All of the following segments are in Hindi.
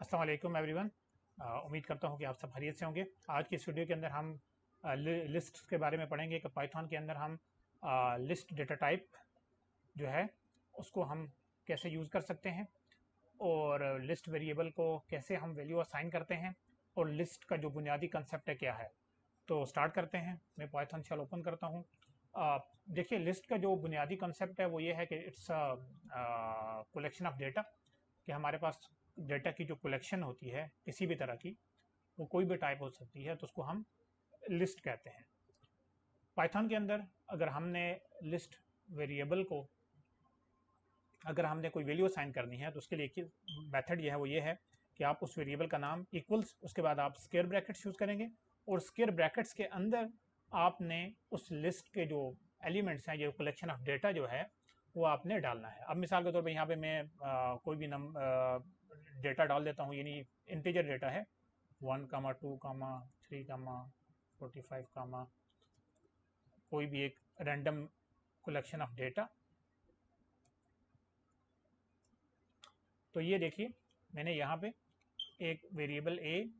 अस्सलाम वालेकुम एवरीवन। उम्मीद करता हूँ कि आप सब खैरियत से होंगे। आज की इस वीडियो के अंदर हम लिस्ट के बारे में पढ़ेंगे कि पाइथन के अंदर हम लिस्ट डेटा टाइप जो है उसको हम कैसे यूज़ कर सकते हैं और लिस्ट वेरिएबल को कैसे हम वैल्यू असाइन करते हैं और लिस्ट का जो बुनियादी कंसेप्ट है क्या है। तो स्टार्ट करते हैं। मैं पाइथन शेल ओपन करता हूँ। देखिए, लिस्ट का जो बुनियादी कंसेप्ट है वो ये है कि इट्स कलेक्शन ऑफ डेटा, कि हमारे पास डेटा की जो कलेक्शन होती है किसी भी तरह की, वो कोई भी टाइप हो सकती है, तो उसको हम लिस्ट कहते हैं। पाइथन के अंदर अगर हमने लिस्ट वेरिएबल को अगर हमने कोई वैल्यू असाइन करनी है तो उसके लिए एक मेथड ये है, वो ये है कि आप उस वेरिएबल का नाम इक्वल्स, उसके बाद आप स्क्वायर ब्रैकेट्स यूज़ करेंगे और स्क्वायर ब्रैकेट्स के अंदर आपने उस लिस्ट के जो एलिमेंट्स हैं, जो कलेक्शन ऑफ डेटा जो है वो आपने डालना है। अब मिसाल के तौर पे यहाँ पे मैं कोई भी डेटा डाल देता हूँ, यानी इंटीजर डेटा है 1,2,3,45, कोई भी एक रैंडम कलेक्शन ऑफ डेटा। तो ये देखिए, मैंने यहाँ पे एक वेरिएबल ए,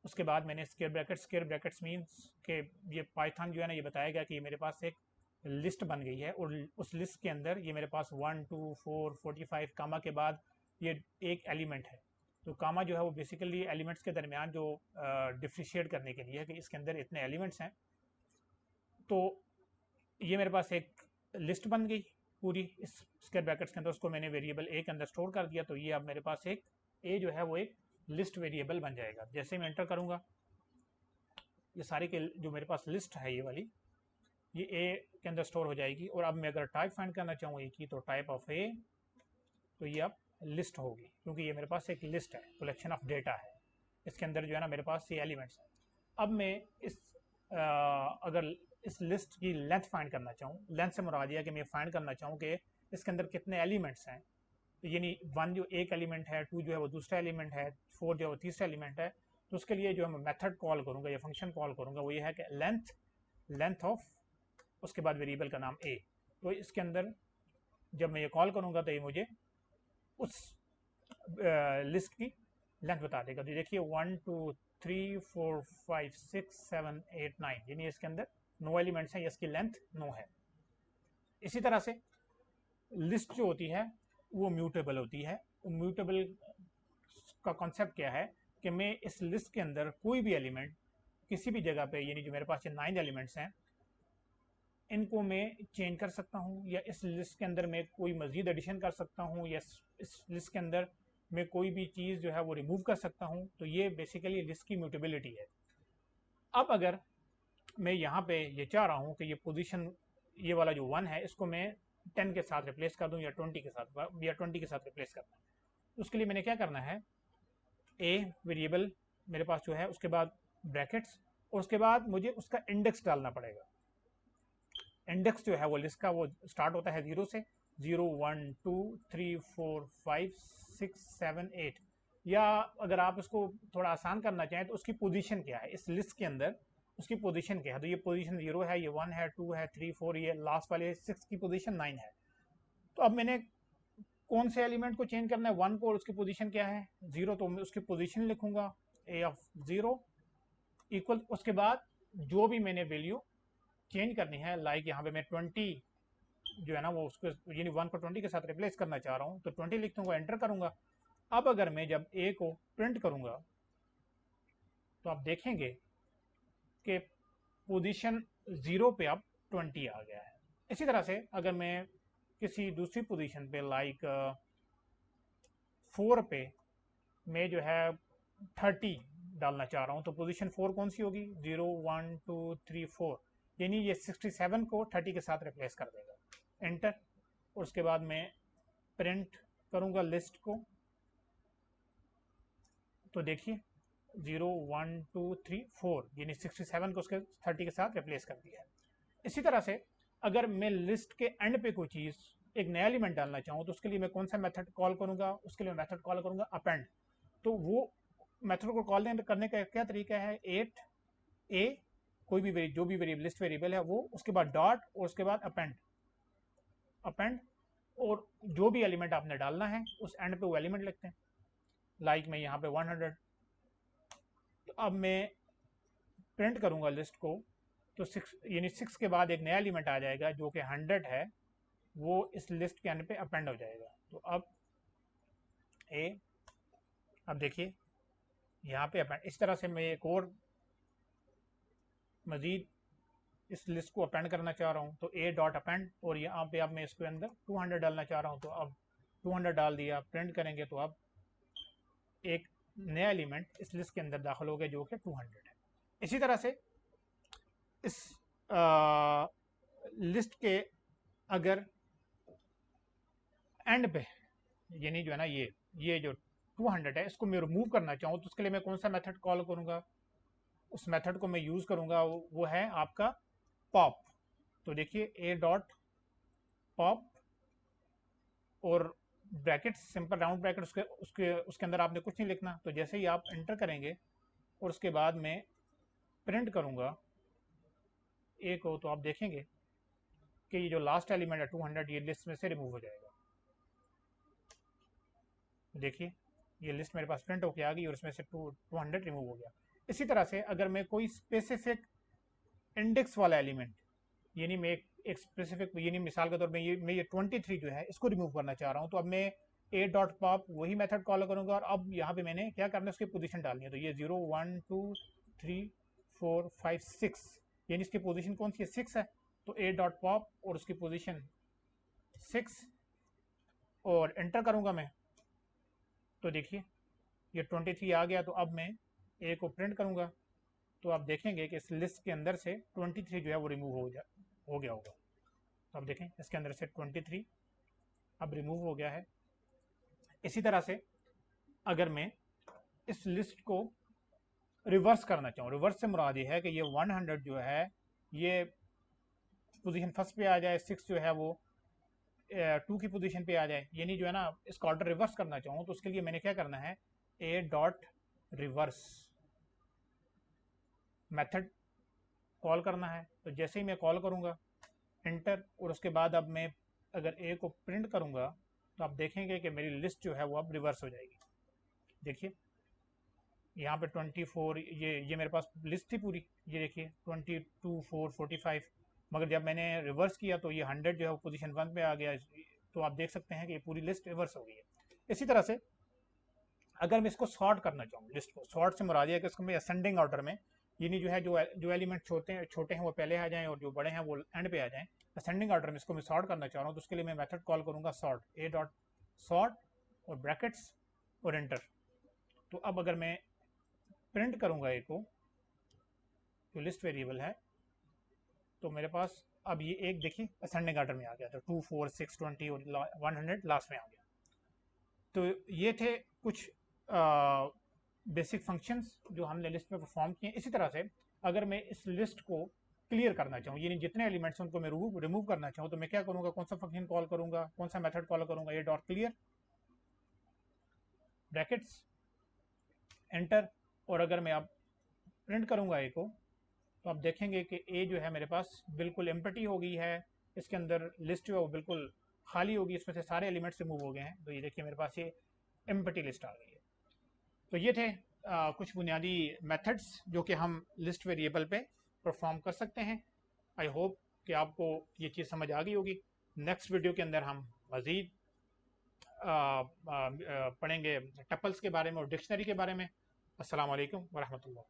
उसके बाद मैंने स्क्वायर ब्रैकेट्स मीन्स के ये पाइथन जो है ना, ये बताएगा कि मेरे पास एक लिस्ट बन गई है और उस लिस्ट के अंदर ये मेरे पास 1, 2, 4, 45 कामा के बाद ये एक एलिमेंट है। तो कामा जो है वो बेसिकली एलिमेंट्स के दरमियान जो डिफ्रेंशिएट करने के लिए है कि इसके अंदर इतने एलिमेंट्स हैं। तो ये मेरे पास एक लिस्ट बन गई पूरी इस स्क्वायर ब्रैकेट्स के अंदर, उसको मैंने वेरिएबल ए के अंदर स्टोर कर दिया। तो ये अब मेरे पास एक ए जो है वो एक लिस्ट वेरिएबल बन जाएगा। जैसे मैं एंटर करूँगा, ये सारी के जो मेरे पास लिस्ट है ये वाली, ये ए के अंदर स्टोर हो जाएगी। और अब मैं अगर टाइप फाइंड करना चाहूँ ए की, तो टाइप ऑफ ए, तो ये अब लिस्ट होगी, क्योंकि ये मेरे पास एक लिस्ट है, कलेक्शन ऑफ डेटा है। इसके अंदर जो है ना मेरे पास ये एलिमेंट्स हैं। अब मैं इस अगर इस लिस्ट की लेंथ फाइंड करना चाहूँ, लेंथ से मुराद है कि मैं फाइंड करना चाहूँ कि इसके अंदर कितने एलिमेंट्स हैं, तो यानी 1 जो एक एलिमेंट है, 2 जो है वो दूसरा एलिमेंट है, 4 जो है वो तीसरा एलिमेंट है। तो उसके लिए जो मैं मेथड कॉल करूँगा या फंक्शन कॉल करूँगा वो ये है कि लेंथ ऑफ, उसके बाद वेरिएबल का नाम ए। तो इसके अंदर जब मैं ये कॉल करूँगा तो ये मुझे उस लिस्ट की लेंथ बता देगा। तो देखिए 1, 2, 3, 4, 5, 6, 7, 8, 9, यानी इसके अंदर 9 एलिमेंट्स हैं, इसकी लेंथ 9 है। इसी तरह से लिस्ट जो होती है वो म्यूटेबल होती है। म्यूटेबल का कॉन्सेप्ट क्या है कि मैं इस लिस्ट के अंदर कोई भी एलिमेंट किसी भी जगह पे, यानी जो मेरे पास ये 9 एलिमेंट्स हैं, इनको मैं चेंज कर सकता हूँ, या इस लिस्ट के अंदर मैं कोई मजीद एडिशन कर सकता हूँ, या इस लिस्ट के अंदर मैं कोई भी चीज़ जो है वो रिमूव कर सकता हूँ। तो ये बेसिकली लिस्ट की म्यूटेबिलिटी है। अब अगर मैं यहाँ पे ये चाह रहा हूँ कि ये पोजीशन, ये वाला जो 1 है, इसको मैं 10 के साथ रिप्लेस कर दूँ या 20 के साथ, रिप्लेस करना है। तो उसके लिए मैंने क्या करना है, ए वेरिएबल मेरे पास जो है, उसके बाद ब्रैकेट्स, और उसके बाद मुझे उसका इंडेक्स डालना पड़ेगा। इंडेक्स जो है वो लिस्ट का वो स्टार्ट होता है 0 से, 0, 1, 2, 3, 4, 5, 6, 7, 8। या अगर आप इसको थोड़ा आसान करना चाहें तो उसकी पोजीशन क्या है इस लिस्ट के अंदर, उसकी पोजीशन क्या है। तो ये पोजीशन 0 है, ये 1 है, 2 है, 3, 4, ये लास्ट वाले 6 की पोजीशन 9 है। तो अब मैंने कौन से एलिमेंट को चेंज करना है, 1 को, और उसकी पोजीशन क्या है 0, तो मैं उसकी पोजीशन लिखूंगा ए ऑफ 0 इक्वल, उसके बाद जो भी मैंने वैल्यू चेंज करनी है, लाइक यहाँ पे मैं 20 जो है ना वो उसको, यानी 1 को 20 के साथ रिप्लेस करना चाह रहा हूँ, तो 20 लिख दूंगा, एंटर करूंगा। अब अगर मैं जब ए को प्रिंट करूंगा तो आप देखेंगे कि पोजीशन 0 पे अब 20 आ गया है। इसी तरह से अगर मैं किसी दूसरी पोजीशन पे, लाइक 4 पे मैं जो है 30 डालना चाह रहा हूँ, तो पोजीशन 4 कौन सी होगी, 0, 1, 2, 3, 4, यानी ये 67 को 30 के साथ रिप्लेस कर देगा। एंटर, और उसके बाद मैं प्रिंट करूंगा लिस्ट को, तो देखिए 0, 1, 2, 3, 4, यानी 67 को उसके 30 के साथ रिप्लेस कर दिया है। इसी तरह से अगर मैं लिस्ट के एंड पे कोई चीज़, एक नया एलिमेंट डालना चाहूँ, तो उसके लिए मैं कौन सा मेथड कॉल करूंगा, उसके लिए मेथड कॉल करूंगा अपेंड। तो वो मेथड को कॉल करने का क्या तरीका है, 8 ए, कोई भी जो भी लिस्ट वेरिएबल है वो, उसके बाद डॉट, और उसके बाद अपेंड, और जो भी एलिमेंट आपने डालना है उस एंड पे वो एलिमेंट लिखते हैं। लाइक मैं यहाँ पे 100। तो अब मैं प्रिंट करूँगा लिस्ट को, तो 6 यानी 6 के बाद एक नया एलिमेंट आ जाएगा जो कि 100 है, वो इस लिस्ट के अंदर पे अपेंड हो जाएगा। तो अब ए, अब देखिए यहाँ पे अपेंड, इस तरह से मैं एक और मज़ीद इस लिस्ट को अपेंड करना चाह रहा हूँ, तो ए डॉट अपेंड, और यहाँ पे अब मैं इसके अंदर 200 डालना चाह रहा हूँ, तो अब 200 डाल दिया, प्रिंट करेंगे तो अब एक नया एलिमेंट इस लिस्ट के अंदर दाखिल हो गया जो कि 200 है। इसी तरह से इस लिस्ट के अगर एंड पे, यानी जो है ना ये जो 200 है इसको मैं रिमूव करना चाहूँ, तो उसके लिए मैं कौन सा मेथड कॉल करूँगा? उस मेथड को मैं यूज़ करूँगा, वो है आपका पॉप। तो देखिए ए डॉट पॉप और ब्रैकेट, सिंपल राउंड ब्रैकेट, उसके अंदर आपने कुछ नहीं लिखना। तो जैसे ही आप एंटर करेंगे और उसके बाद मैं प्रिंट करूँगा ए को, तो आप देखेंगे कि ये जो लास्ट एलिमेंट है 200 ये लिस्ट में से रिमूव हो जाएगा। देखिए ये लिस्ट मेरे पास प्रिंट होके आ गई और उसमें से 200 रिमूव हो गया। इसी तरह से अगर मैं कोई स्पेसिफिक इंडेक्स वाला एलिमेंट, यानी मैं एक स्पेसिफिक, यानी मिसाल के तौर पर मैं ये 23 जो है इसको रिमूव करना चाह रहा हूँ, तो अब मैं ए डॉट पॉप वही मेथड कॉल करूँगा, और अब यहाँ पे मैंने क्या करना है, उसकी पोजीशन डालनी है। तो ये 0 1 2 3 4 5 6, यानी इसकी पोजीशन कौन सी है? 6 है। तो ए डॉट पॉप और उसकी पोजीशन 6, और एंटर करूँगा मैं, तो देखिए ये 23 आ गया। तो अब मैं ए को प्रिंट करूँगा, तो आप देखेंगे कि इस लिस्ट के अंदर से 23 जो है वो रिमूव हो गया होगा। तो अब देखें इसके अंदर से 23 अब रिमूव हो गया है। इसी तरह से अगर मैं इस लिस्ट को रिवर्स करना चाहूँ, रिवर्स से मुराद ये है कि ये 100 जो है ये पोजीशन फर्स्ट पे आ जाए, 6 जो है वो 2 की पोजीशन पे आ जाए, यानी जो है ना इसका ऑर्डर रिवर्स करना चाहूँ, तो उसके लिए मैंने क्या करना है, ए डॉट रिवर्स मेथड कॉल करना है। तो जैसे ही मैं कॉल करूँगा एंटर, और उसके बाद अब मैं अगर ए को प्रिंट करूँगा, तो आप देखेंगे कि मेरी लिस्ट जो है वो अब रिवर्स हो जाएगी। देखिए यहाँ पे 24, ये मेरे पास लिस्ट थी पूरी, ये देखिए 22 4 45, मगर जब मैंने रिवर्स किया तो ये 100 जो है वो पोजीशन 1 पे आ गया। तो आप देख सकते हैं कि ये पूरी लिस्ट रिवर्स हो गई है। इसी तरह से अगर मैं इसको सॉर्ट करना चाहूँ, लिस्ट को सॉर्ट से मुराद है कि इसको मैं असेंडिंग ऑर्डर में, यानी जो है जो एलिमेंट छोटे हैं वो पहले आ जाएं और जो बड़े हैं वो एंड पे आ जाएं, असेंडिंग ऑर्डर में इसको मैं सॉर्ट करना चाह रहा हूँ, तो उसके लिए मैं मेथड कॉल करूँगा सॉर्ट, ए डॉट सॉर्ट और ब्रैकेट्स और एंटर। तो अब अगर मैं प्रिंट करूँगा ए को, जो लिस्ट वेरिएबल है, तो मेरे पास अब ये एक देखिए असेंडिंग ऑर्डर में आ गया, तो 2 4 6 20 और 100 लास्ट में आ गया। तो ये थे कुछ बेसिक फंक्शंस जो हमने लिस्ट में परफॉर्म किए। इसी तरह से अगर मैं इस लिस्ट को क्लियर करना चाहूँ, यानी जितने एलिमेंट्स उनको मैं रिमूव करना चाहूँ, तो मैं क्या करूँगा, कौन सा फंक्शन कॉल करूँगा, कौन सा मेथड कॉल करूँगा, ये डॉट क्लियर ब्रैकेट्स एंटर, और अगर मैं अब प्रिंट करूँगा ए को, तो आप देखेंगे कि ए जो है मेरे पास बिल्कुल एम्प्टी हो गई है, इसके अंदर लिस्ट जो है वो बिल्कुल खाली होगी, इसमें से सारे एलिमेंट्स रिमूव हो गए हैं। तो ये देखिए मेरे पास ये एम्प्टी लिस्ट आ गई है। तो ये थे कुछ बुनियादी मेथड्स जो कि हम लिस्ट वेरिएबल पे परफॉर्म कर सकते हैं। आई होप कि आपको ये चीज़ समझ आ गई होगी। नेक्स्ट वीडियो के अंदर हम मज़ीद पढ़ेंगे टपल्स के बारे में और डिक्शनरी के बारे में। अस्सलाम वालेकुम वरहमतुल्लाह।